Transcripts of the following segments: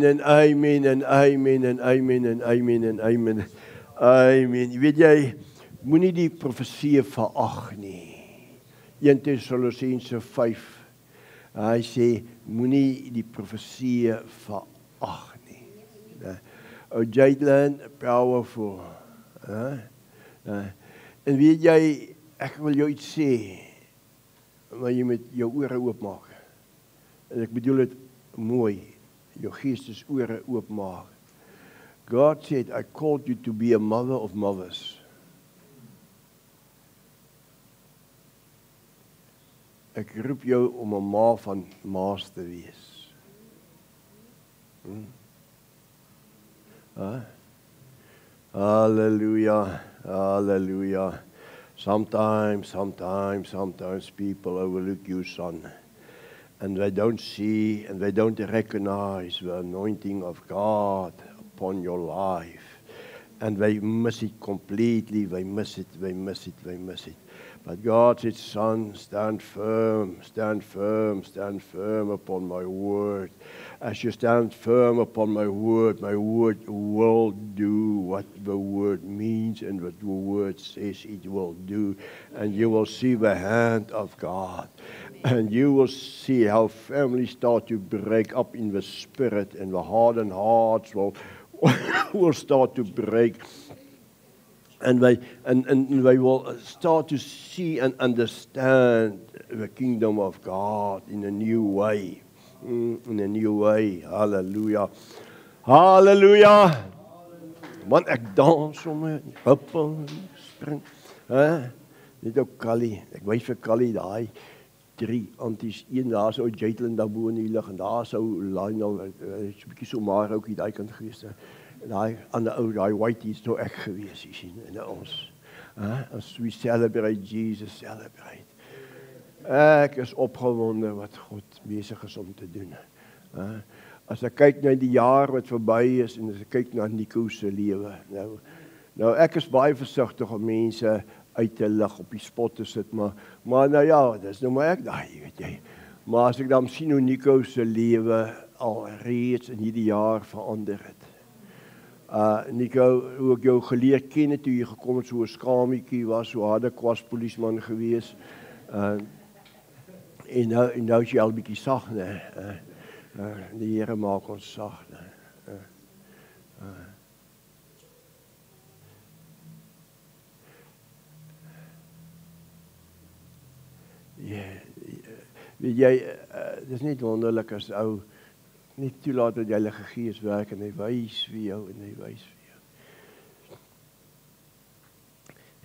en amen en amen en amen en amen en amen. Amen. Weet jy, moenie die profesie verag nie. 1 Tessalonisense 5. Hy sê, moenie die profesie verag nie. O Jadland, powerful. En weet jy, ek wil jou iets sê, maar jy moet jou ore oopmaak. En ek bedoel dit mooi, jou geestesore oopmaak. God said, I called you to be a mother of mothers. Ek roep jou om 'n ma van ma's te wees. Hallelujah, hallelujah. Sometimes people overlook you, son. And they don't see and they don't recognize the anointing of God upon your life. And they miss it completely. They miss it. But God said, son, stand firm upon my word. As you stand firm upon my word will do what the word means and what the word says it will do. And you will see the hand of God. And you will see how families start to break up in the spirit and the hardened hearts will start to break. And they will start to see and understand the kingdom of God in a new way. Hallelujah. Hallelujah. Man, ek dans sommer, huppel, spring. Net ook Callie. Ek wys vir Callie daai 3 anties. Een daar so Jaitlin daar bo in die lug en daar sou Lionel, 'n bietjie so maar ook hier daai kant gewees het. Daai ander ou, daai whitey is toe ek gewees, jy sien, en ons. As we celebrate Jesus, celebrate. Ek is opgewonde wat God besig is om te doen. As ek kyk na die jaar wat verby is en as ek kyk na Nico se lewe. Nou ek is baie versigtig om mense uit te lig, op die spot te sit, maar nou ja, dis nou maar ek daai, weet jy. Maar as ek dan sien hoe Nico se lewe al reeds in hierdie jaar verander het. Nico, hoe ek jou geleer ken het, toe jy gekom het, so 'n skametjie was, so harde kwas polisman gewees. En nou is jy al bietjie sag, né? Die Here maak ons sag, né? Weet jy, dis net wonderlik as ou net toelaat dat jy Heilige Gees werk en hy wys vir jou.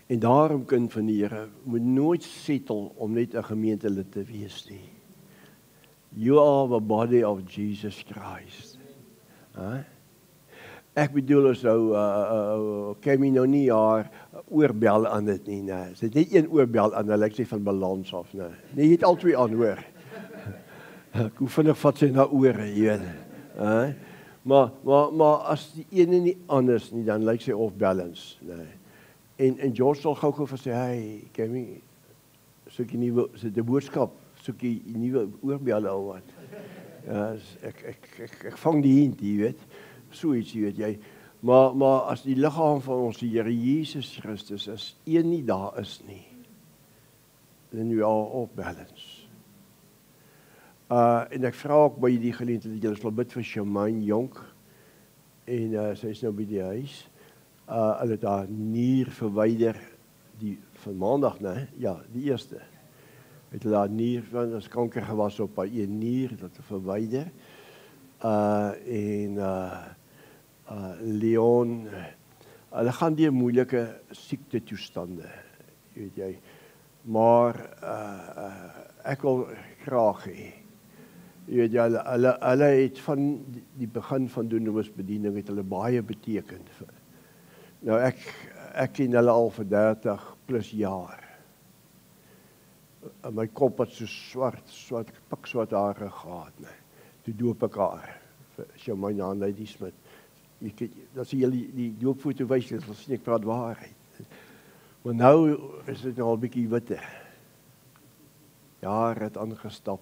En daarom, kind van die Here, moet nooit settle om net 'n gemeentelid te wees nie. You are the body of Jesus Christ. Ek bedoel as nou, ken my nou nie jaar oorbel aan dit nie, nee. Is dit net een oorbel aan, ek sê van balans af, nee. Nee, jy het al 2 aan, hoor. Hoe vinnig vat sy na ore, jy weet. Maar as die ene nie anders nie, dan lyk sy off balance, nee. En George sal gou vir sê, hey, Kemi, soek jy nuwe, die boodskap, soek jy nuwe oorbelle al wat. Ek vang die hint, jy weet. So iets, jy weet jy. Maar as die liggaam van ons die Here Jesus Christus is, een nie daar is nie, then we are off balance. En ek vra ook by die geleentheid dat julle sal bid vir Shamaine Jonk, en sy is nou by die huis. Hulle het haar nier verwyder, van maandag, né? Ja, die eerste. Het hulle haar nier, want as kanker gewas op haar een nier, dat verwyder. Leon, hulle gaan deur moeilike siekte toestande, weet jy. Maar ek wil graag hê, jy weet jy, hulle het van die begin van doenoosbediening het hulle baie beteken. Nou ek ken hulle al vir 30 plus jaar. My kop het so pikswart hare gehad, nee. Toe doop ek haar, vir my naam Lady Smith. Dat sy julle die doopfoto wys, dat sal sien ek praat waarheid. Maar nou is dit al 'n bietjie witte. Jare het aangestap.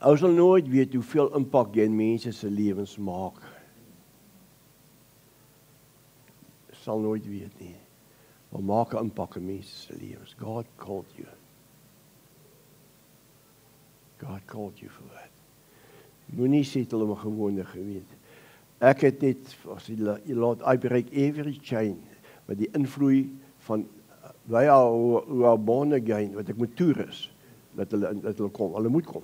Ou sal nooit weet hoeveel impak jy in mense se lewens maak. Sal nooit weet nie. Maar maak 'n impak in mense se lewens. God called you. God called you for that. Moenie settle om 'n gewone gewete. Ek het net, as jy laat, I break every chain, met die invloed van, wij are born again, wat ek moet toerus, dat hulle kom, hulle moet kom.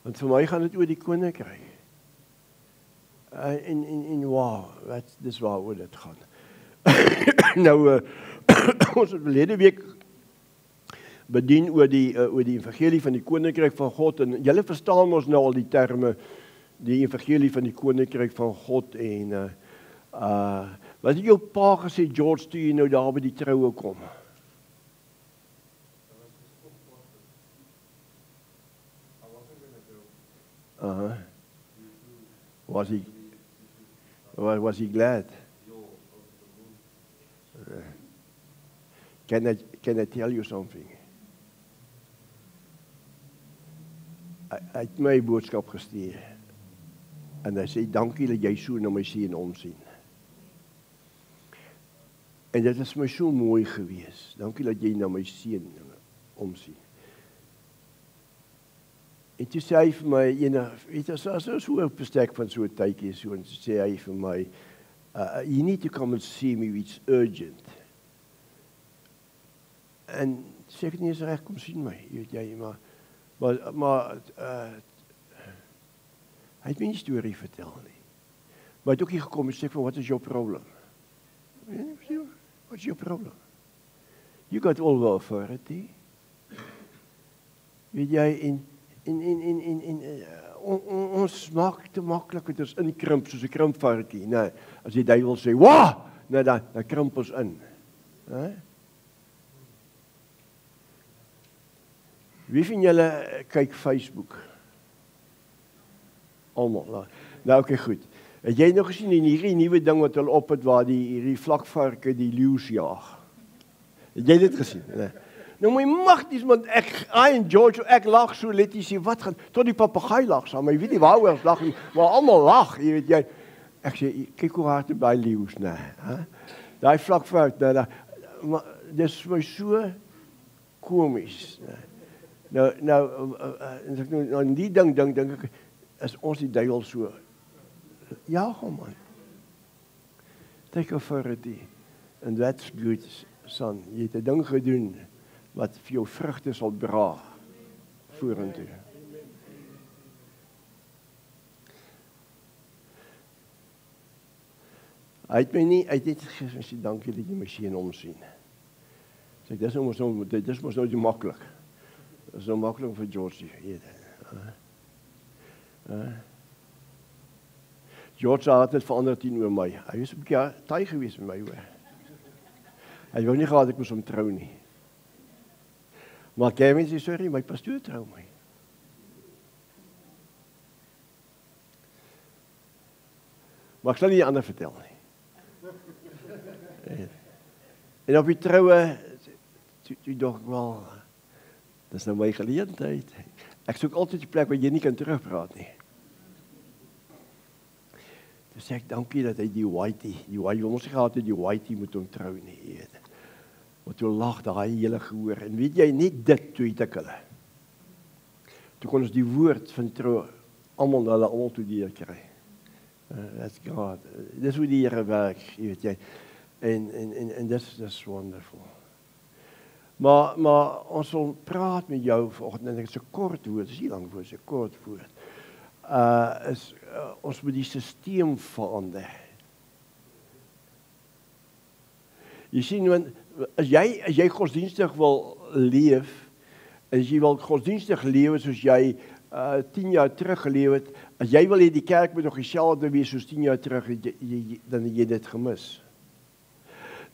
Want vir my gaan dit oor die koninkryk. En wow, dis waaroor dit gaan. Nou, ons het verlede week bedien oor die evangelie van die koninkryk van God, en julle verstaan ons nou al die terme, die evangelie van die koninkryk van God, en wat het jou pa gesê, George, toe jy nou daar by die troue kom? Was he glad? Can I tell you something? Hy het my boodskap gestuur. En hy sê, dankie dat jy so na my seun omsien. En dit is my so mooi gewees. Dankie dat jy na my seun omsien. En toe sê hy vir my, weet jy, so 'n bestek van so 'n tydjie, so, en toe sê hy vir my, you need to come and see me, it's urgent. En sê ek nie eens reg, kom sien my, weet jy, maar hy het my nie storie vertel nie. Maar hy het ook hier gekom en sê van, what is your problem? What's your problem? You got all the authority. Weet jy, ons maak te maklik, het ons inkrimp, soos 'n krimpvarkie. Nee, as die duiwel sê, wah! Nee, dan krimp ons in. Wie van julle kyk Facebook? Almal. Nou, oké, goed. Het jy nog gesien in hierdie nuwe ding wat hulle op het, waar hierdie vlakvarke die leeu's jaag? Het jy dit gesien? Nee. Nou my magties, want I en George, ek lag so, let jy sê, wat gaan, tot die papegaai lag saam, maar jy weet nie waaroor ons lag nie, maar almal lag, jy weet jy. Ek sê, kyk hoe hard by leeu's, nee. Daai vlakvark, maar dis my so komies, nee. Nou, in die ding ek, is ons die duiwel so, ja, man. Take authority, and that's good, son. Jy het 'n ding gedoen, wat vir jou vrugte sal dra, vorentoe. Hy het net gesê, dankie dat jy my seun omsien. Sê, dis mos nou die maklik. Dit is nou maklik vir George, weet jy. George het het verander teenoor my. Hy was 'n bietjie taai gewees met my, hoor. Hy wou nie gehad ek moes hom trou nie. Maar Kevin sê, sorry, my pastoor trou my. Maar ek sal nie die ander vertel nie. En op die troue, toe dog ek wel, dis nou my geleentheid. Ek soek altyd 'n plek waar jy nie kan terugpraat nie. Toe sê ek, dankie dat hy die whitey, ons gehad het, die whitey moet hom trou nie. Want toe lag daai hele gehoor. En weet jy, net dit toe het ek hulle. Toe kon ons die woord van trou almal toe deur kry. That's God. Dis hoe die Here werk, weet jy. En dis wonderful. Maar ons wil praat met jou vanoggend, en dit is 'n kort woord, dis nie lank woord, dis 'n kort woord. Ons moet die stelsel verander. Jy sien, want as jy godsdienstig wil leef, as jy wil godsdienstig lewe soos jy 10 jaar terug geleef het, as jy wil hê die kerk moet nog dieselfde wees soos 10 jaar terug, dan het jy dit gemis.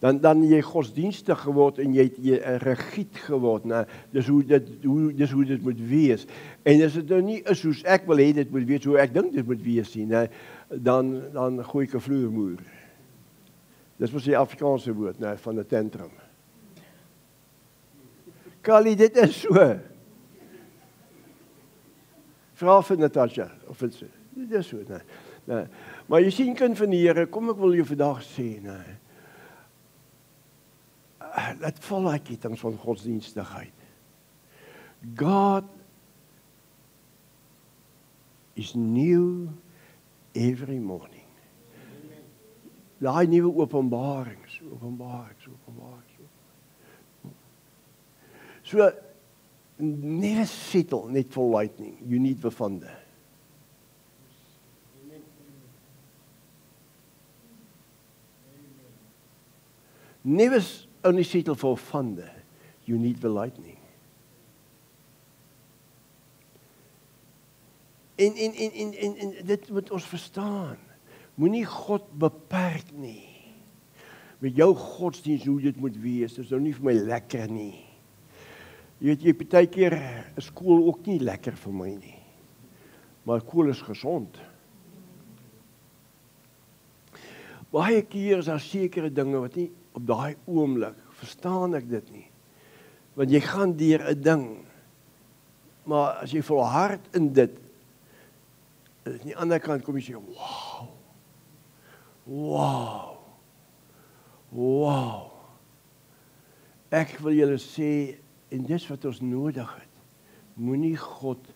Dan het jy godsdienstig geword en jy het rigied geword. Nou, dis hoe dit moet wees. En as dit nou nie is soos ek wil hê dit moet wees, hoe ek dink dit moet wees nie, nou, dan gooi ek 'n vloermuur. Dis mos die Afrikaanse woord, nou, van 'n tantrum. Kali, dit is so. Vra vir Natasha, of dit is so, nee. Maar jy sien, kind van die Here, kom ek wil jou vandag sê, nee. Laat val die kettinge van godsdienstigheid. God is new every morning. Daai nuwe openbarings. So, never settle net for lightning. You need vervande. Never only settle for vande. You need the lightning. En dit moet ons verstaan. Moenie God beperk nie. Met jou godsdienst hoe dit moet wees, dis nou nie vir my lekker nie. Jy weet, jy partykeer is skool ook nie lekker vir my nie. Maar skool is gesond. Baie keer is daar sekere dinge wat nie op daai oomblik verstaan ek dit nie. Want jy gaan deur 'n ding. Maar as jy volhard in dit, aan die ander kant kom jy sê, wow. Ek wil julle sê, en dis wat ons nodig het, moenie God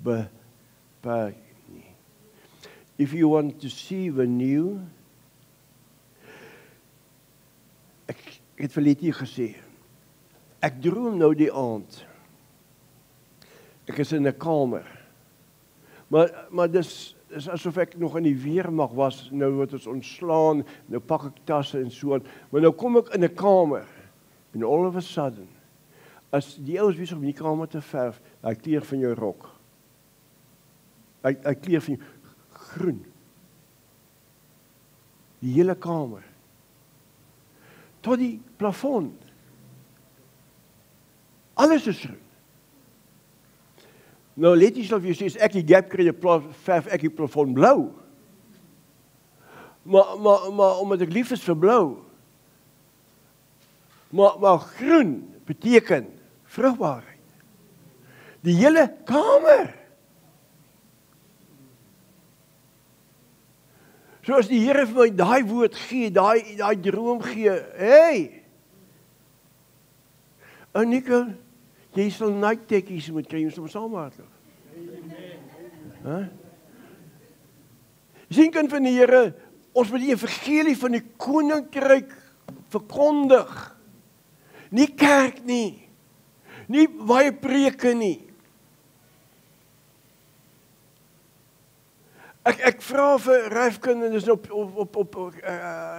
beperk nie. If you want to see the new, ek het verlede hier gesê, ek droom nou die aand, ek is in 'n kamer, maar dis asof ek nog in die weermag was, nou word ons ontslaan, nou pak ek tasse en so aan, maar nou kom ek in 'n kamer, en all of a sudden, as die ouens besig om die kamer te verf, hy kleur van jou rok, hy kleur van jou groen, die hele kamer, tot die plafond, alles is groen. Nou let jy sal vir jou sê, as ek die gap kry, verf ek die plafond blou. Maar omdat ek lief is vir blou. Maar groen beteken vrugbaarheid. Die hele kamer. So as die Here vir my daai woord gee, daai droom gee, hey! Nico, jy sal nighttekkies moet kry, jy moet saam hardloop. Jy sien, kind van die Here, ons moet die evangelie van die koninkryk verkondig. Nie kerk nie. Nie baie preke nie. Ek vra vir Ryfkin, en dis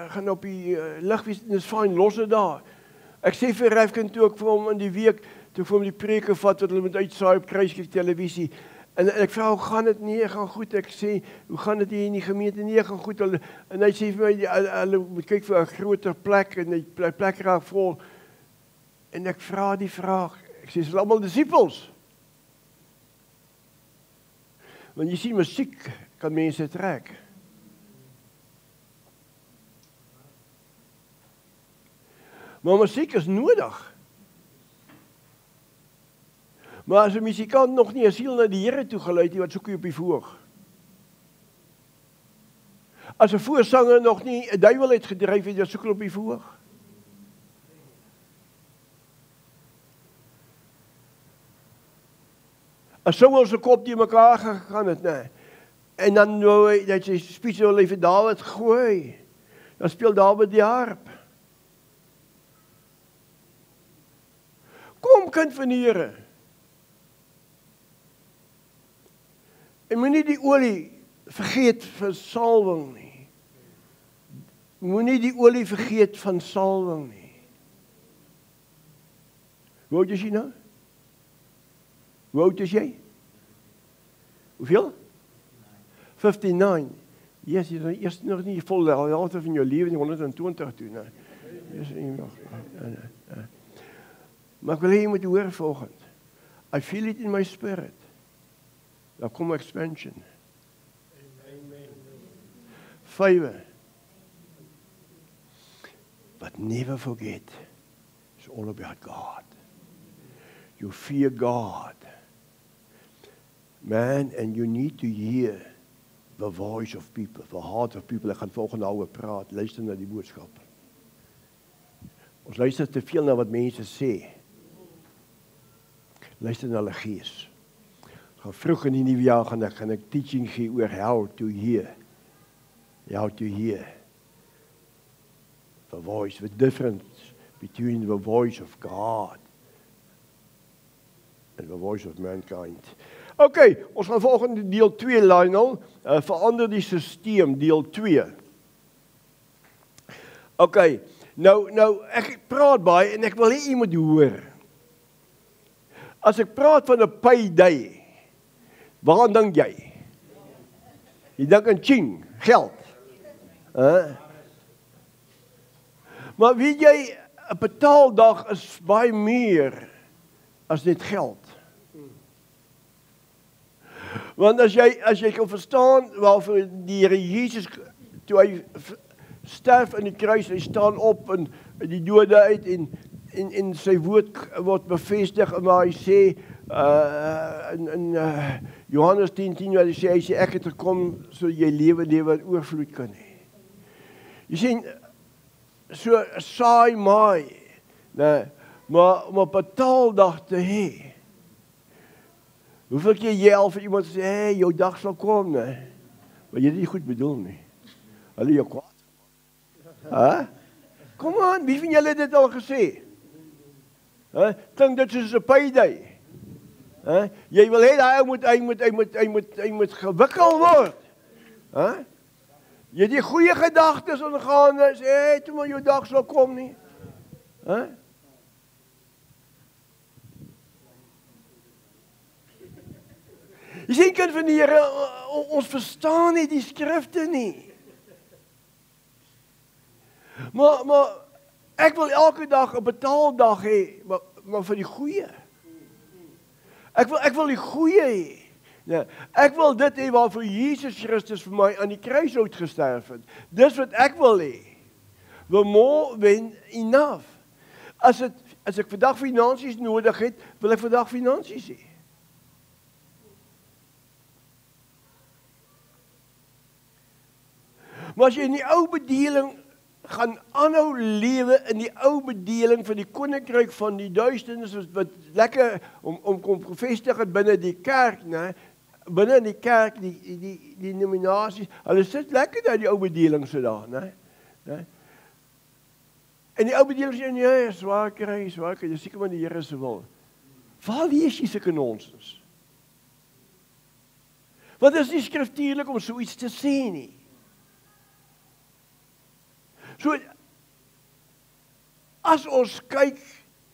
gaan op die lig wees, en dis fyn, los dit daar. Ek sê vir Ryfkin toe ek vir hom in die week, toe ek vir hom die preke vat, wat hulle moet uitsaai op Kruiskrieg televisie, en ek vra, hoe gaan dit? Nee, gaan goed. Ek sê, hoe gaan dit hier in die gemeente? Nee, gaan goed. En hy sê vir my, hulle moet kyk vir 'n groter plek, en die plek raak vol. En ek vra die vraag, ek sê, is hulle allemaal disippels? Want jy sien, musiek kan mense trek. Maar musiek is nodig. Maar as 'n musikant nog nie 'n siel na die Here toe gelei het, wat soek hy op die voorg? As 'n voorsanger nog nie 'n duiwel uitgedryf het, wat soek hy op die voorg? As sou ons 'n kop die mekaar gegaan het, nee. En dan nou dat jy spesiaal vir Dawid gooi, dan speel Dawid die harp. Kom, kind van die Here. En moenie die olie vergeet van salwing nie. Moenie die olie vergeet van salwing nie. Hoe oud is jy nou? Hoe oud is jy? Hoeveel? 59. Yes, jy is eerst nog nie vol de helfte van jou leven, 120 toe. Nee. Yes, maar ek wil hê jy moet hoor volgend. I feel it in my spirit. Daar kom expansion. Favor. But never forget, it's all about God. You fear God. Man, and you need to hear the voice of people, the heart of people. Ek gaan volgende hour praat, luister na die boodskap. Ons luister te veel na wat mense sê. Luister na hulle gees. Gaan vroeg in die nuwe jaar gaan ek teaching gee oor how to hear. How to hear the voice, the difference between the voice of God and the voice of mankind. Okay, ons gaan volgende deel 2, Lionel, verander die systeem, deel 2. Okay, nou ek praat baie en ek wil hê jy moet hoor. As ek praat van 'n payday, waaraan dink jy? Jy dink aan ching, geld. Maar weet jy, 'n betaaldag is baie meer as net geld. Want as jy kan verstaan waarvoor die Here Jesus, toe hy sterf in die kruis, hy staan op en die dode uit en sy woord word bevestig en waar hy sê in Johannes 10:10 waar hy sê ek het gekom sodat jy lewe in oorvloed kan hê. Jy sien, so saai maai, maar betaaldag te hê. Hoeveel keer jy al vir iemand sê, hey, jou dag sal kom, maar jy dit nie goed bedoel nie. Hulle jou kwaad. Kom aan, wie van julle het dit al gesê? Dink dit soos 'n payday. Jy wil hê hy moet gewikkel word. Jy het die goeie gedagtes aangaande, sê, hey, toe maar jou dag sal kom nie. Jy sien, kind van die Here, ons verstaan nie die skrifte nie. Maar ek wil elke dag 'n betaaldag hê, maar vir die goeie. Ek wil die goeie hê. Ja, ek wil dit hê waarvoor Jesus Christus vir my aan die kruis uitgesterf het. Dis wat ek wil hê. The more than enough. As ek vandag finansies nodig het, wil ek vandag finansies hê. Maar as jy in die ou bedeling gaan aanhou lewe in die ou bedeling van die koninkryk van die duisternis wat lekker om kom bevestig het binne die kerk, né? Binne in die kerk die denominasies, hulle sit lekker daar die ou bedeling so daar, né? En die ou bedeling sê nee, swaar kry, jy seker maar die Here se wil. Waar lees jy sulke nonsens? Want dit is nie skriftuurlik om so iets te sê nie. So, as ons kyk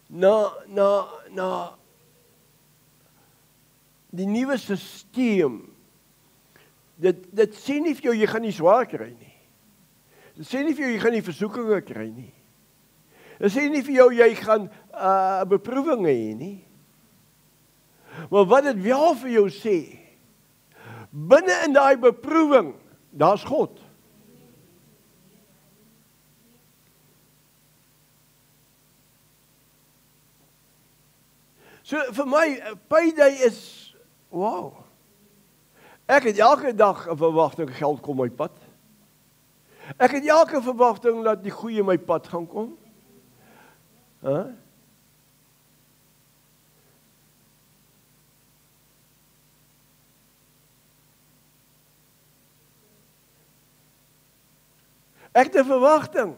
na die nuwe stelsel, dit sê nie vir jou, jy gaan nie swaar kry nie. Dit sê nie vir jou, jy gaan nie versoekinge kry nie. Dit sê nie vir jou, jy gaan beproewinge hê nie. Maar wat dit wel vir jou sê, binne in daai beproewing, daar's God. So vir my, payday is, wow. Ek het elke dag 'n verwagting geld kom my pad. Ek het elke verwagting dat die goeie my pad gaan kom. Ek het 'n verwagting.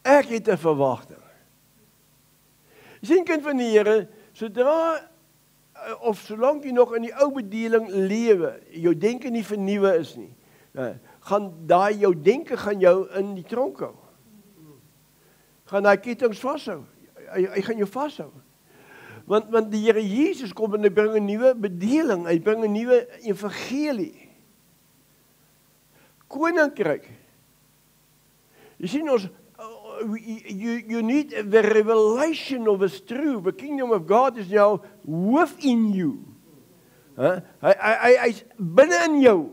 Ek het 'n verwagting. Jy sien, kind van die Here, sodra of solank jy nog in die ou bedeling lewe, jou denke nie vernuwe is nie, gaan jou denke gaan jou in die tronk hou. Gaan daai kettinge vashou. Hy gaan jou vashou. Want die Here Jesus kom en hy bring 'n nuwe bedeling, hy bring 'n nuwe evangelie. Koninkryk. Jy sien ons you need the revelation of His truth. The kingdom of God is now within you. Hy's binne in jou.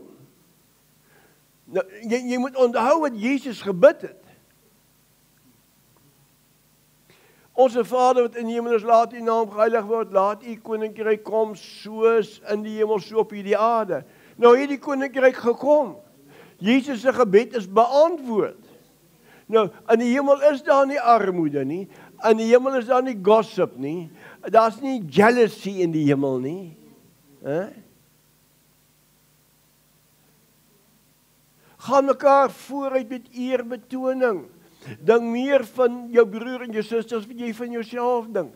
Nou, jy moet onthou wat Jesus gebid het. Onze Vader wat in die hemel is, laat U naam geheilig word, laat U koninkryk kom soos in die hemel so op hierdie aarde. Nou het die koninkryk gekom. Jesus se gebed is beantwoord. Nou, in die hemel is daar nie armoede nie, in die hemel is daar nie gossip nie, daar's nie jealousy in die hemel nie. Gaan mekaar vooruit met eerbetoning. Dink meer van jou broer en jou susters as wat jy van jouself dink.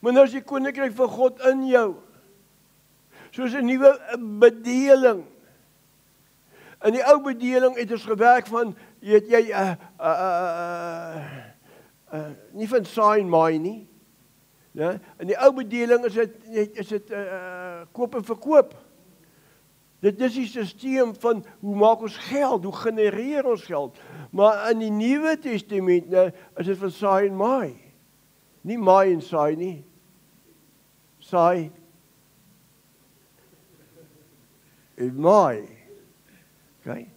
Maar nou is die koninkryk van God in jou. Soos 'n nuwe bedeling. In die ou bedeling het ons gewerk van, weet jy, nie van saai en maai nie. Ja? In die ou bedeling is dit koop en verkoop. Dit is die stelsel van hoe maak ons geld, hoe genereer ons geld. Maar in die Nuwe Testament is dit van saai en maai. Nie maai en saai nie. Saai en maai. Okay.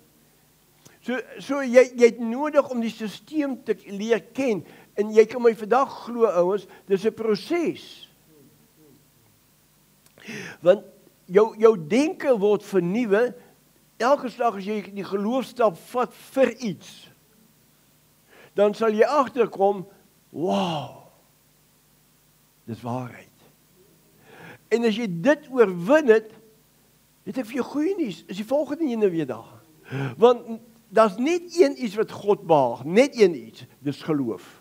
So jy het nodig om die stelsel te leer ken. En jy kan my vandag glo, ouens, dis 'n proses. Want jou denke word vernuwe elke slag as jy die geloofstap vat vir iets. Dan sal jy agterkom, wow, dis waarheid. En as jy dit oorwin het ek vir jou goeie nuus, is die volgende ene weer daar. Want daar's net een iets wat God behaag, net een iets, dis geloof.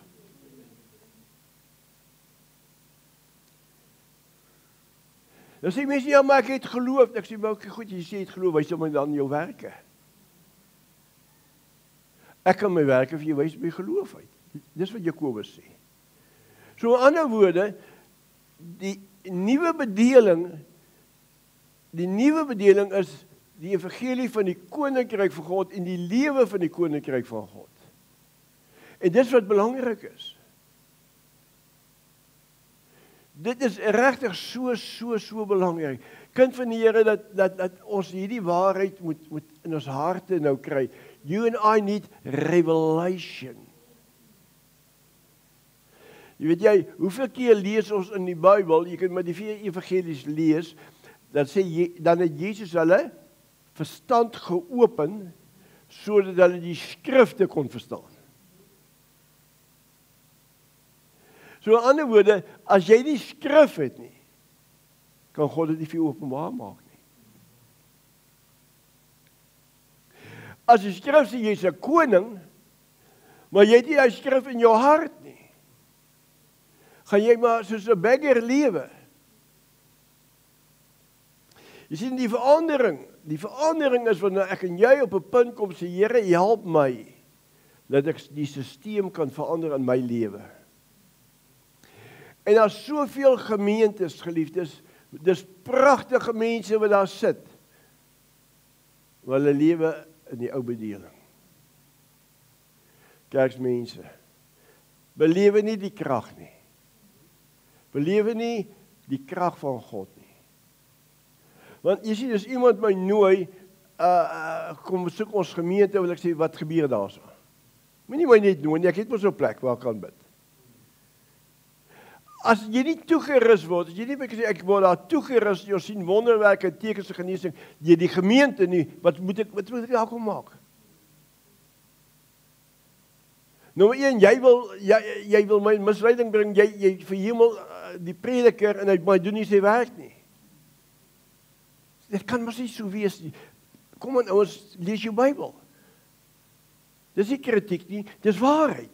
Dan sê mense, ja, maar ek het geloof. Ek sê, maar ook goed, jy sê jy het geloof, wys my dan jou werke. Ek kan my werke vir jou wys by geloof uit. Dis wat Jakobus sê. So in ander woorde, die nuwe bedeling is die evangelie van die koninkryk van God en die lewe van die koninkryk van God. En dis wat belangrik is. Dit is regtig so belangrik. Kind van die Here dat ons hierdie waarheid moet in ons harte nou kry. You and I need revelation. Jy weet hoeveel keer lees ons in die Bybel, jy kan met die 4 evangelies lees, dan het Jesus hulle verstand geopen, sodat hulle die skrifte kon verstaan. So in ander woorde, as jy die skrif het nie, kan God dit nie vir jou openbaar maak nie. As die skrif sê jy is 'n koning, maar jy het nie die skrif in jou hart nie, gaan jy maar soos 'n beggar lewe. Jy sien die verandering is wanneer ek en jy op 'n punt kom sê, Here, help my, dat ek die stelsel kan verander in my lewe. En daar's soveel gemeentes, geliefdes, dis pragtige mense wat daar sit, maar hulle lewe in die ou bedeling. Kerksmense, belewe nie die krag nie. Belewe nie die krag van God nie. Want jy sien, as iemand my nooi, kom besoek ons gemeente, wil ek sê, wat gebeur daar so? Moenie my net nooi nie, ek het mos 'n plek waar ek kan bid. As jy nie toegerus word, as jy nie sê, ek word daar toegerus, jy sien wonderwerke, tekens van genesing, jy die gemeente nie, wat moet ek daar kom maak? Nommer 1, jy wil my misleiding bring, jy verhemel die prediker, en hy doen nie sy werk nie. Dit kan mos nie so wees nie. Kom aan ouens, lees jou Bybel. Dis nie kritiek nie, dis waarheid.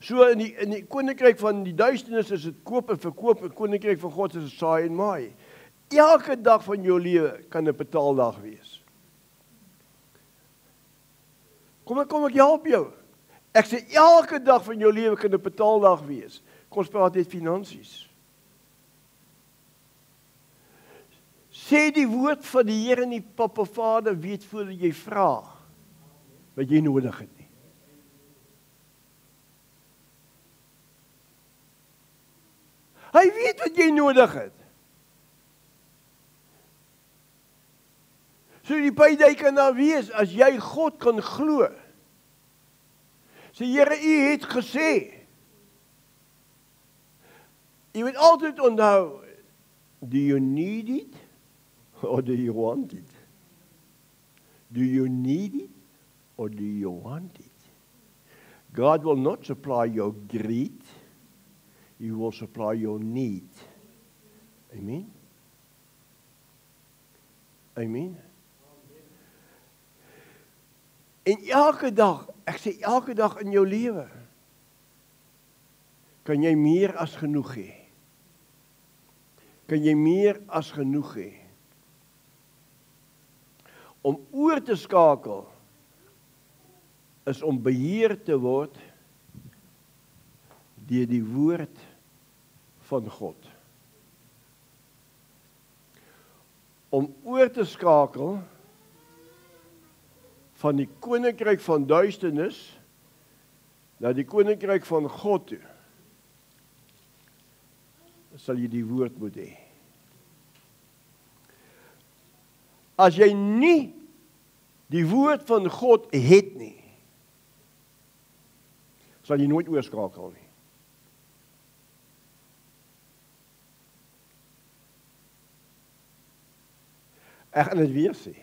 So in die koninkryk van die duisternis is dit koop en verkoop, en koninkryk van God is dit saai en maai. Elke dag van jou lewe kan 'n betaaldag wees. Kom ek help jou. Ek sê elke dag van jou lewe kan 'n betaaldag wees. Kom ons praat net finansies. Sê die woord van die Here nie, Papa Vader weet voordat jy vra wat jy nodig het nie. Hy weet wat jy nodig het. So die payday kan daar wees, as jy God kan glo. Sê Here, U het gesê. Jy moet altyd onthou, do you need it or do you want it? Do you need it or do you want it? God will not supply your greed. He will supply your need. Amen? Amen? En elke dag, ek sê elke dag in jou lewe, kan jy meer as genoeg hê. Kan jy meer as genoeg hê. Om oor te skakel, is om beheer te word deur die woord van God. Om oor te skakel van die koninkryk van duisternis na die koninkryk van God toe, sal jy die woord moet hê. As jy nie die woord van God het nie, sal jy nooit oorskakel nie. Ek gaan dit weer sê.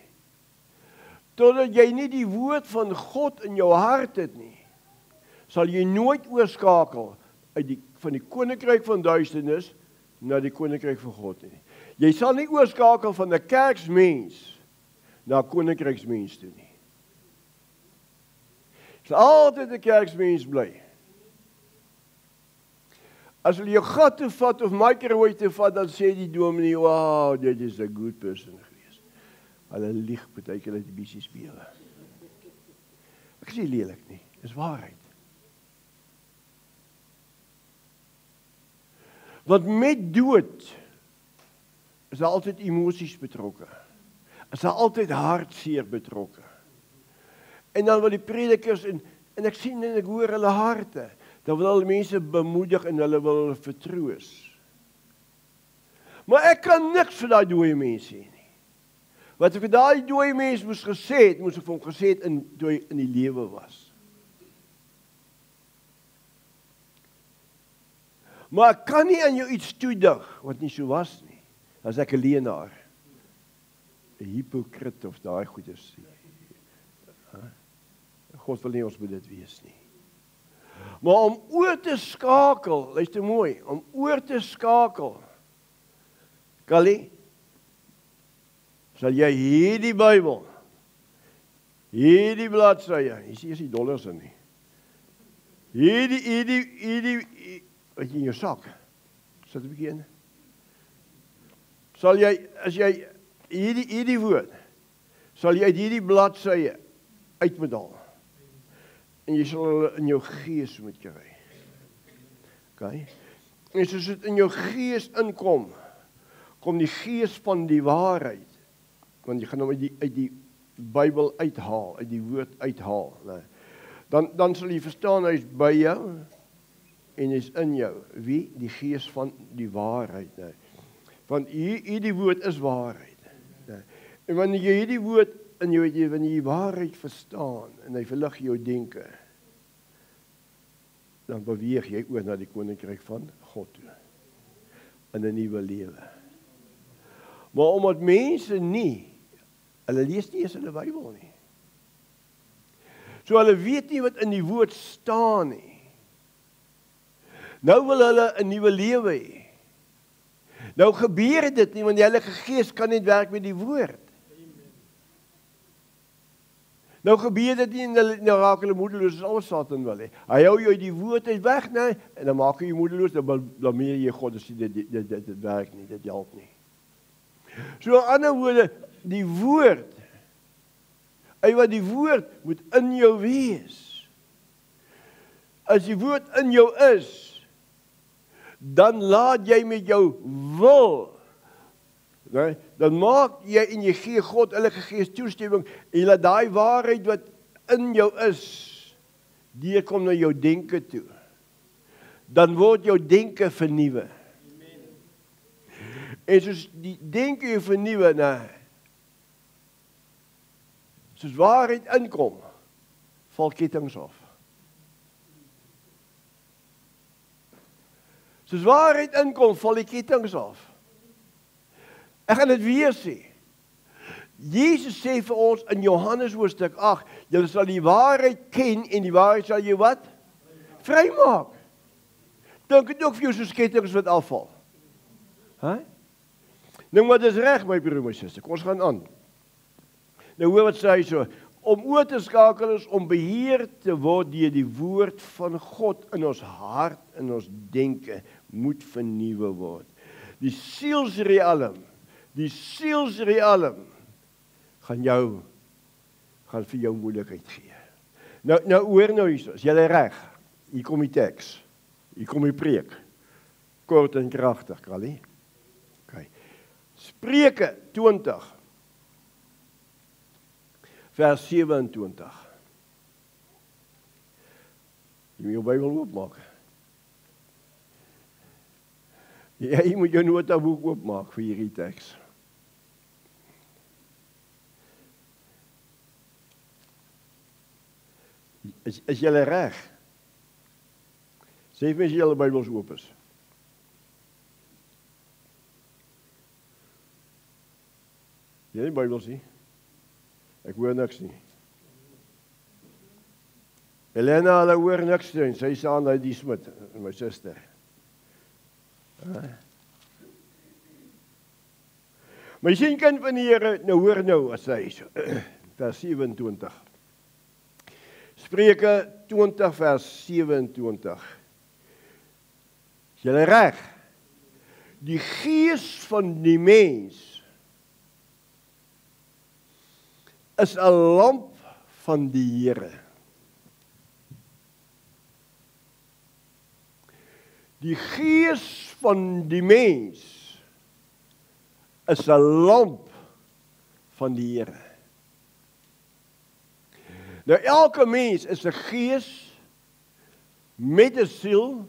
Totdat jy nie die woord van God in jou hart het nie, sal jy nooit oorskakel van die koninkryk van duisternis na die koninkryk van God nie. Jy sal nie oorskakel van 'n kerksmens na 'n koninkryksmens toe nie. Jy sal altyd 'n kerksmens bly. As hulle jou gat toe vat of microwave toe vat, dan sê die dominee, wow, dit is 'n good person geweest. Hulle lieg partykeer uit die bietjie spele. Ek sê lelik nie, dis waarheid. Want met dood is daar altyd emosies betrokke. Is daar altyd hartseer betrokke. En dan wil die predikers, en ek sien en ek hoor hulle harte, dan wil hulle mense bemoedig en hulle wil hulle vertroos. Maar ek kan niks vir daai dooie mense sê nie. Wat ek vir daai dooie mens moes gesê het, moes ek vir hom gesê het toe hy in die lewe was. Maar ek kan nie aan jou iets toedig wat nie so was nie. As ek 'n leienaar, 'n hipokrit of daai goeders. God wil nie ons moet dit wees nie. Maar om oor te skakel, luister mooi, om oor te skakel, Kali, sal jy hierdie Bybel, hierdie bladsye, hier is eers die dollars in nie. Hierdie, wat jy in jou sak, sit 'n bietjie in. Sal jy, as jy hierdie woord, sal jy uit hierdie bladsye uit moet haal. En jy sal hulle in jou gees moet kry. Okay? En soos dit in jou gees inkom, kom die gees van die waarheid. Want jy gaan hom uit die Bybel uithaal, uit die woord uithaal. Nee. Dan sal jy verstaan, hy is by jou en hy is in jou. Wie? Die gees van die waarheid. Nee. Want hierdie woord is waarheid. Nee. En wanneer jy hierdie woord in jou, wanneer jy die waarheid verstaan en hy verlig jou denke, dan beweeg jy oor na die koninkryk van God toe. In 'n nuwe lewe. Maar omdat mense nie, hulle lees nie eens hulle Bybel nie. So hulle weet nie wat in die woord staan nie. Nou wil hulle 'n nuwe lewe hê. Nou gebeur dit nie, want die Heilige Gees kan net werk met die woord. Nou gebeur dit nie, en nou raak hulle moedeloos, as alles Satan wil hê. Hy hou jou die woord uit weg, nee, en dan maak hy jou moedeloos, dan blameer jy God, as dit werk nie, dit help nie. So in ander woorde, die woord, wat die woord moet in jou wees. As die woord in jou is, dan laat jy met jou wil, nee, dan maak jy en jy gee God Heilige Gees toestemming, en jy laat daai waarheid wat in jou is, deurkom na jou denke toe. Dan word jou denke vernuwe. En soos die denke jy vernuwe, nee, soos waarheid inkom, val kettinge af. Soos waarheid inkom, val die kettinge af. Ek gaan dit weer sê. Jesus sê vir ons in Johannes hoofstuk 8, julle sal die waarheid ken en die waarheid sal jou wat? Vrymaak. Dink dit ook vir jou soos kettinge wat afval. Nou maar dis reg my broer en my suster, ons gaan aan. Nou hoor wat sê hy so, om oor te skakel is om beheer te word deur die woord van God in ons hart en ons denke moet vernuwe word. Die sielsrealm gaan vir jou moeilikheid gee. Nou hoor nou hierso, is julle reg? Hier kom die teks. Hier kom die preek. Kort en kragtig, Kali. Okay. Spreuke 20 vers 27. Jy moet jou Bybel oopmaak. Jy moet jou notaboek oopmaak vir hierdie teks. Is julle reg? Sê vir my as julle Bybels oop is. Jy het die Bybels nie? Ek hoor niks nie. Helena, hulle hoor niks nie. Sy sê aan die Smit, my suster. My sien kind van die Here, nou hoor nou as hy so, vers 27. Spreuke 20 vers 27. Is julle reg? Die gees van die mens is 'n lamp van die Here. Die gees van die mens is 'n lamp van die Here. Nou elke mens is 'n gees met 'n siel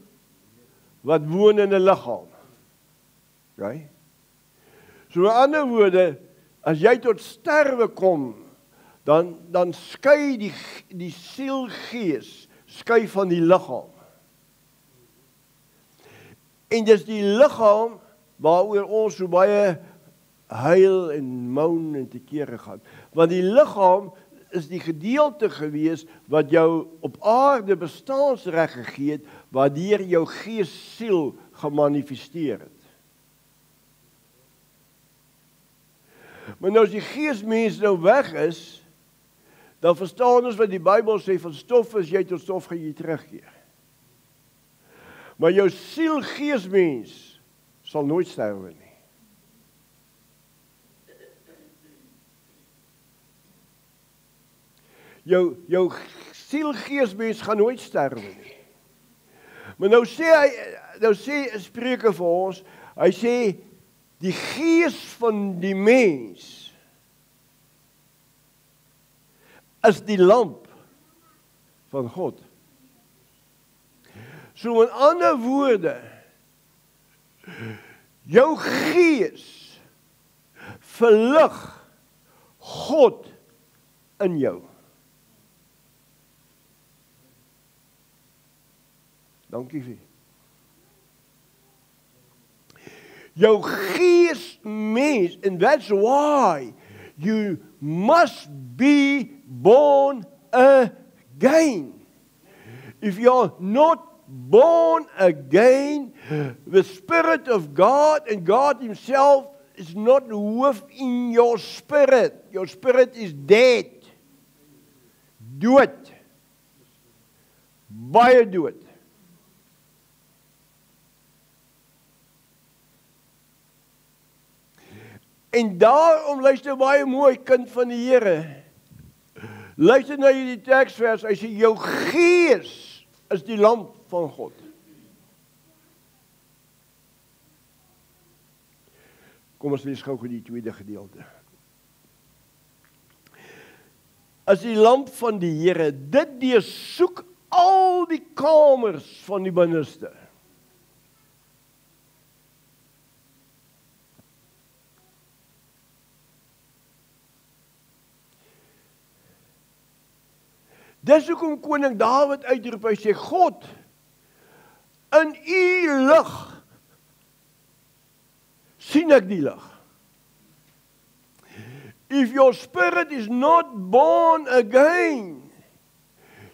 wat woon in 'n liggaam. Okay? So in ander woorde, as jy tot sterwe kom, dan skei die sielgees skei van die liggaam. En dis die liggaam waaroor ons so baie huil en moan en te kere gaan. Want die liggaam is die gedeelte gewees wat jou op aarde bestaansreg gegee het, waardeur jou gees siel gemanifesteer het. Maar nou as die geesmens nou weg is, dan verstaan ons wat die Bybel sê, van stof is jy tot stof gaan jy terugkeer. Maar jou siel geesmens sal nooit sterwe nie. Jou siel geesmens gaan nooit sterwe nie. Maar nou sê Spreuke vir ons, hy sê die gees van die mens is die lamp van God. So in ander woorde, jou gees verlig God in jou. Dankie vir. Jou gees mens, and that's why you must be born again. If you're not born again, the Spirit of God and God Himself is not within your spirit. Your spirit is dead. Dood. Baie dood. En daarom luister baie mooi, kind van die Here. Luister na hierdie teksvers, hy sê jou gees is die lamp van God. Kom ons lees gou die tweede gedeelte. As die lamp van die Here, dit deursoek al die kamers van die binneste. Dis hoekom koning Dawid uitroep, hy sê, God, in u lig sien ek die lig. If your spirit is not born again,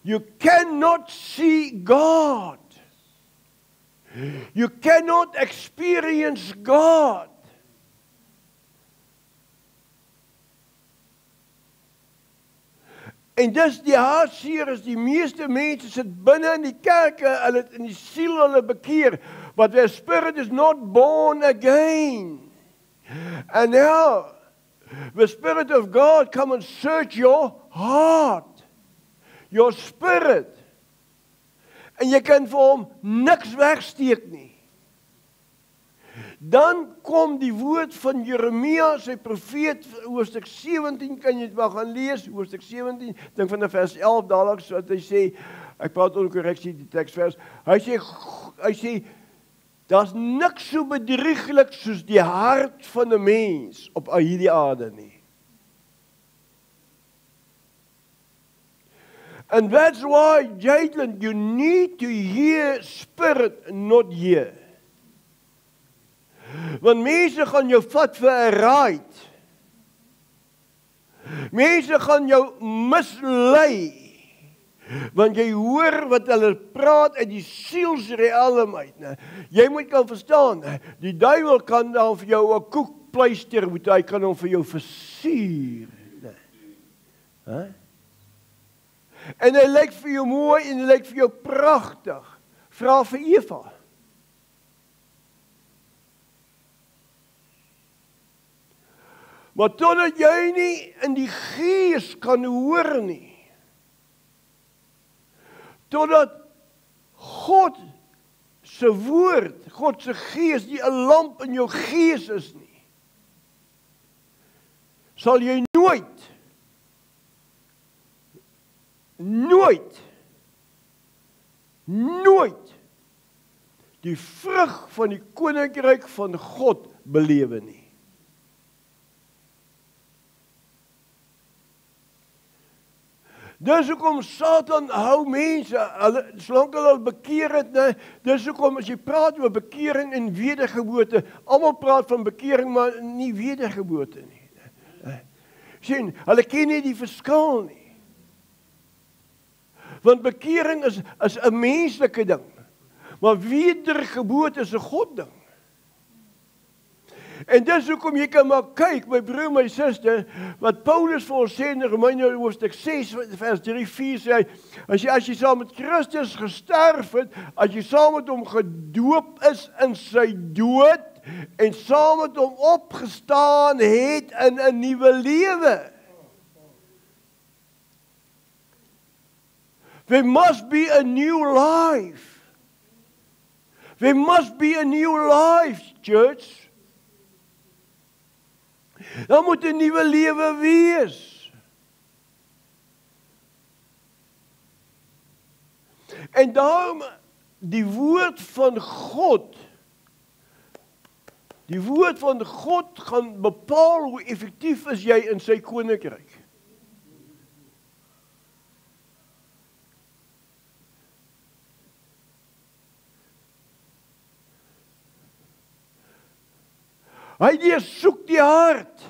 you cannot see God. You cannot experience God. En dis die hartseer is die meeste mense sit binne in die kerke, hulle in die siel hulle bekeer, but their spirit is not born again. And now, the Spirit of God come and search your heart, your spirit. En jy kan vir hom niks wegsteek nie. Dan kom die woord van Jeremia, sy profeet, hoofstuk 17, kan jy dit wel gaan lees, hoofstuk 17, dink van vers 11, dadelik, so dat hy sê, ek praat onkorreksie die tekstvers, hy sê, daar's niks so bedrieglik soos die hart van 'n mens op hierdie aarde nie. And that's why, Jadlin, you need to hear spirit, not hear. Want mense gaan jou vat vir 'n ride. Mense gaan jou mislei. Want jy hoor wat hulle praat uit die sielsrealm uit. Ne? Jy moet kan verstaan, die duiwel kan dan vir jou 'n koekpleister, hy kan hom vir jou versier. Ne? Huh? En hy lyk vir jou mooi en hy lyk vir jou pragtig. Vra vir Eva. Maar totdat jy nie in die gees kan hoor nie, totdat God se woord, God se gees, die 'n lamp in jou gees is nie, sal jy nooit die vrug van die koninkryk van God belewe nie. Dis hoekom Satan hou mense, solank hulle al bekeer het, ne, dis hoekom as jy praat oor bekering en wedergeboorte, almal praat van bekering, maar nie wedergeboorte nie. Sien, hulle ken nie die verskil nie. Want bekering is 'n menslike ding, maar wedergeboorte is 'n God ding. En dis hoekom jy kan maar kyk, my broer, my suster, wat Paulus vir ons sê in Romeine hoofstuk 6, vers 3-4 sê hy, as jy saam met Christus gesterf het, as jy saam met hom gedoop is in sy dood, en saam met hom opgestaan het in 'n nuwe lewe. There must be a new life. There must be a new life, church. Dan moet 'n nuwe lewe wees. En daarom die woord van God gaan bepaal hoe effektief is jy in sy koninkryk. Hy deursoek die hart.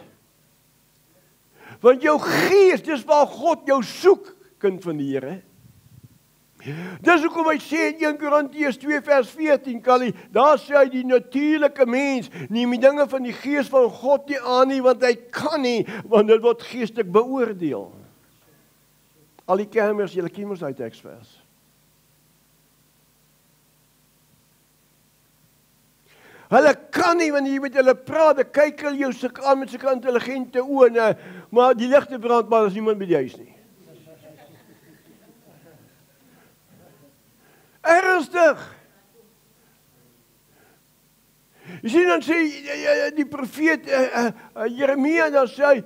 Want jou gees, dis waar God jou soek, kind van die Here. Dis hoekom hy sê in 1 Korintiërs 2 vers 14, Kali, daar sê hy die natuurlike mens, neem die dinge van die gees van God nie aan nie, want hy kan nie, want dit word geestelik beoordeel. Al die kermers, julle ken mos uit teksvers. Hulle kan nie, wanneer jy met hulle praat, dan kyk hulle jou aan met sulke intelligente oë, maar die ligte brand, maar as niemand by die huis nie. Ernstig. Jy sien, dan sê die profeet Jeremia, dan sê hy,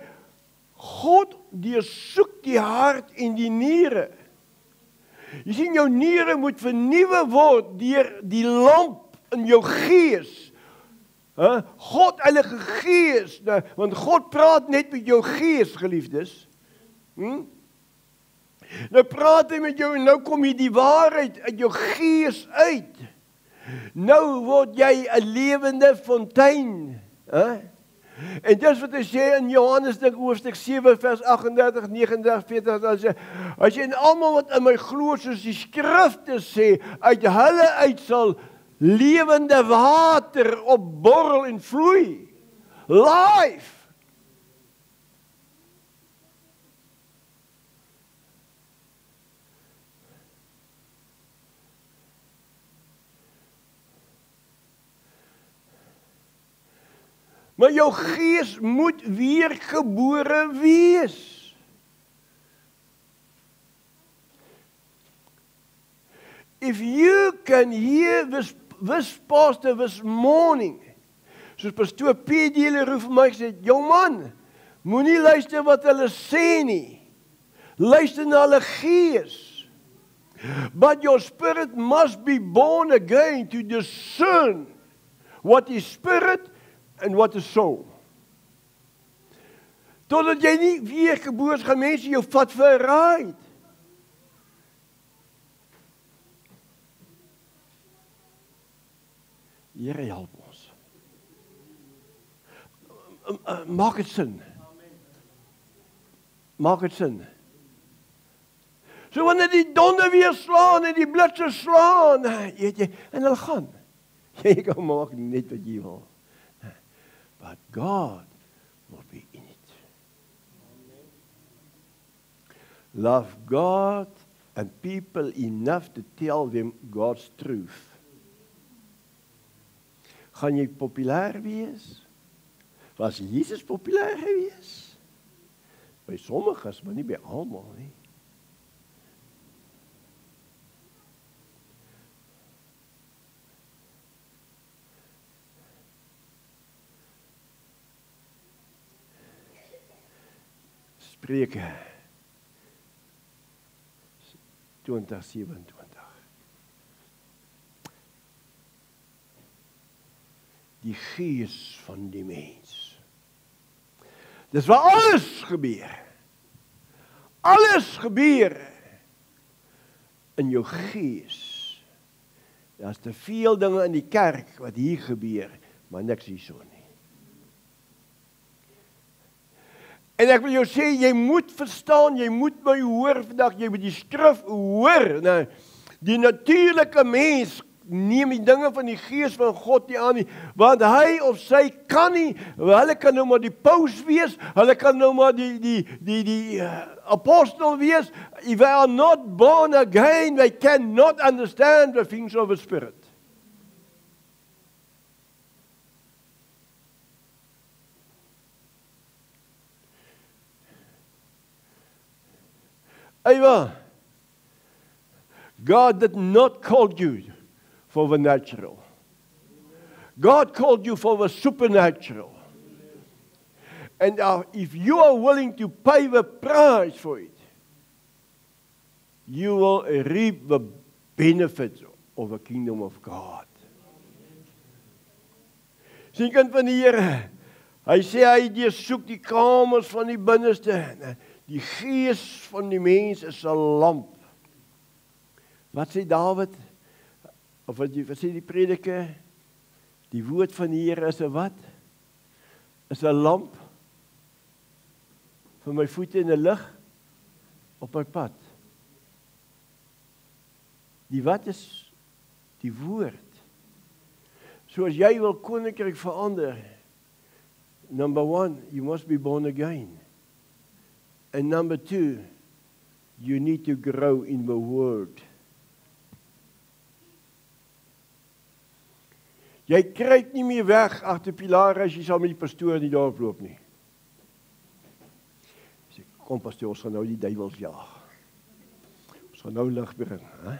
God deursoek die hart en die niere. Jy sien, jou niere moet vernuwe word deur die lamp in jou gees. God, Heilige Gees, want God praat net met jou gees, geliefdes. Nou praat hy met jou en nou kom hier die waarheid uit jou gees uit. Nou word jy 'n lewende fontein En dis wat hy sê in Johannes hoofstuk 7 vers 38, 39, 40, dan sê hy sê en almal wat in my glo soos die skrifte sê, uit hulle uit sal lewende water opborrel en vloei. Life. Maar jou gees moet weergebore wees. If you can hear this pastor this morning, soos pastoor P. Dele roep vir my gesê, jong man, moenie luister wat hulle sê nie. Luister na hulle gees. But your spirit must be born again to discern what is spirit and what is soul. Totdat jy nie weergebore is, gaan mense jou vat vir 'n ride. Here help ons. Maak dit sin. Maak dit sin. So wanneer die donder weer slaan en die blitse slaan, weet jy, en hulle gaan. Jy kan maak net wat jy wil. But God will be in it. Love God and people enough to tell them God's truth. Gaan jy populêr wees? Was Jesus populêr gewees? By sommiges, maar nie by almal nie. Spreuke 20:27. Die gees van die mens. Dis waar alles gebeur. Alles gebeur in jou gees. Daar's te veel dinge in die kerk wat hier gebeur, maar niks hierso nie. En ek wil jou sê, jy moet verstaan, jy moet my hoor vandag, jy moet die skrif hoor. Nou, die natuurlike mens neem die dinge van die gees van God nie aan nie, want hy of sy kan nie, hulle kan nou maar die paus wees, hulle kan nou maar die apostel wees, if they are not born again, they cannot understand the things of the Spirit. Eva, God did not call you for the natural. God called you for the supernatural. And if you are willing to pay the price for it, you will reap the benefits of the kingdom of God. Sien kind van die Here, hy sê hy deursoek die kamers van die binneste. Die gees van die mens is 'n lamp. Wat sê Dawid? Of wat sê die prediker? Die woord van die Here is 'n wat? Is 'n lamp vir my voete en 'n lig op my pad. Die wat is die woord? So as jy wil koninkryk verander, number 1, you must be born again. And number 2, you need to grow in the word. Jy kruip nie meer weg agter pilare as jy saam met die pastoor in die dorp loop nie. Sê, kom pastoor, ons gaan nou die duiwels jaag. Ons gaan nou lig bring, hè?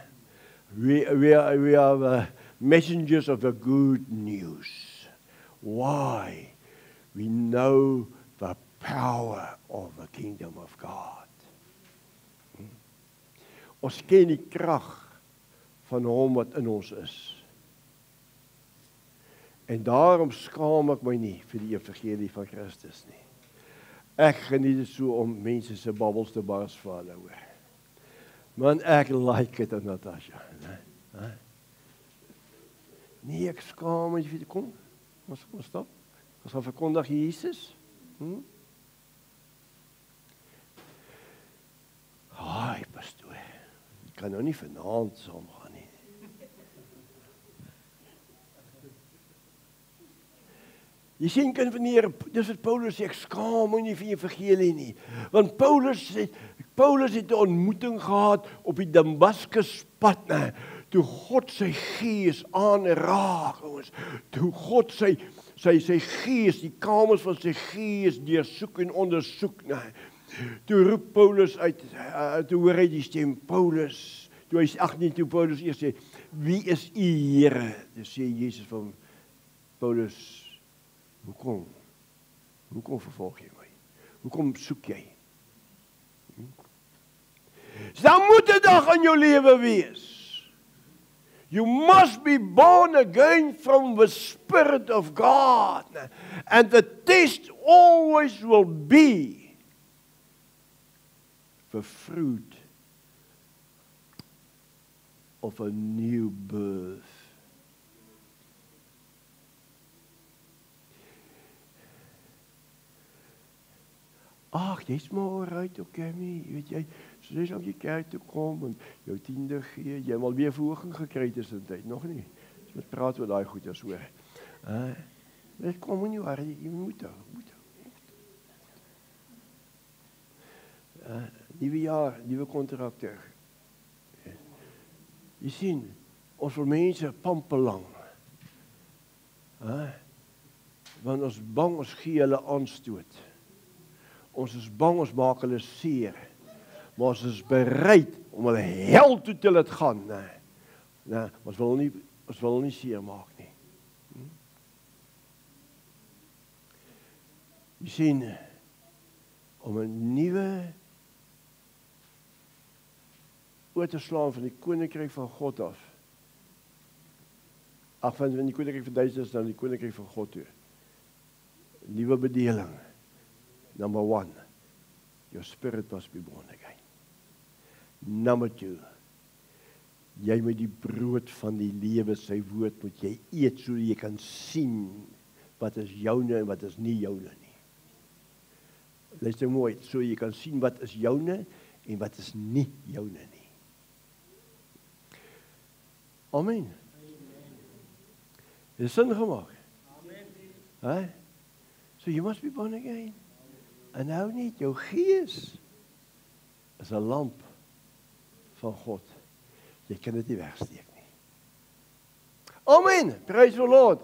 We are messengers of the good news. Why? We know the power of the kingdom of God. Ons ken die krag van hom wat in ons is. En daarom skaam ek my nie vir die evangelie van Christus nie. Ek geniet dit so om mense se babbels te bars vir hulle hoor. Man, ek like dit aan Natasha. Nee, ek skaam my vir kom. Ons stop. Ons gaan verkondig Jesus. Haai, pastoor. Ek kan nou nie vanaand saam gaan nie. Jy sien kind van die Here, dis wat Paulus sê, ek skaam my nie vir evangelie nie. Want Paulus het 'n ontmoeting gehad op die Damaskuspad, né? Toe God sy gees aanraak, ouens. Toe God sy gees, die kamers van sy gees deursoek en ondersoek, né? Toe roep Paulus uit, toe hoor hy die stem, Paulus, toe Paulus eers sê, wie is u Here? Toe sê Jesus van Paulus, hoekom vervolg jy my? Hoekom soek jy? Dan moet 'n dag in jou lewe wees. You must be born again from the Spirit of God. And the test always will be the fruit of a new birth. Ag, jy's maar alright, okay, weet jy, so jy op die kerk toe kom en jou tiende gee, jy mal weer verhoging gekry tussentyd, nog nie. Jy moet praat oor daai goeders hoor. Dit kom nie waar jy moet. Nuwe jaar, nuwe kontrakte. Jy sien, ons wil mense pampelang. Want ons bang, ons gee hulle aanstoot. Ons is bang, ons maak hulle seer. Maar ons is bereid om hulle hel toe te laat gaan. Ons wil nie seer maak nie. Jy sien, om 'n nuwe oor te slaan van die koninkryk van God af. Van die koninkryk van duisendheid na die koninkryk van God toe. Nuwe bedeling. Number 1, your spirit must be born again. Number 2, jy moet die brood van die lewe, sy woord moet jy eet, so jy kan sien wat is joune en wat is nie joune nie. Luister mooi, so jy kan sien wat is joune en wat is nie joune nie. Amen. Het is sin gemaak? Amen. So you must be born again. En nou nie, jou gees is 'n lamp van God. Jy kan dit nie wegsteek nie. Amen. Praise the Lord.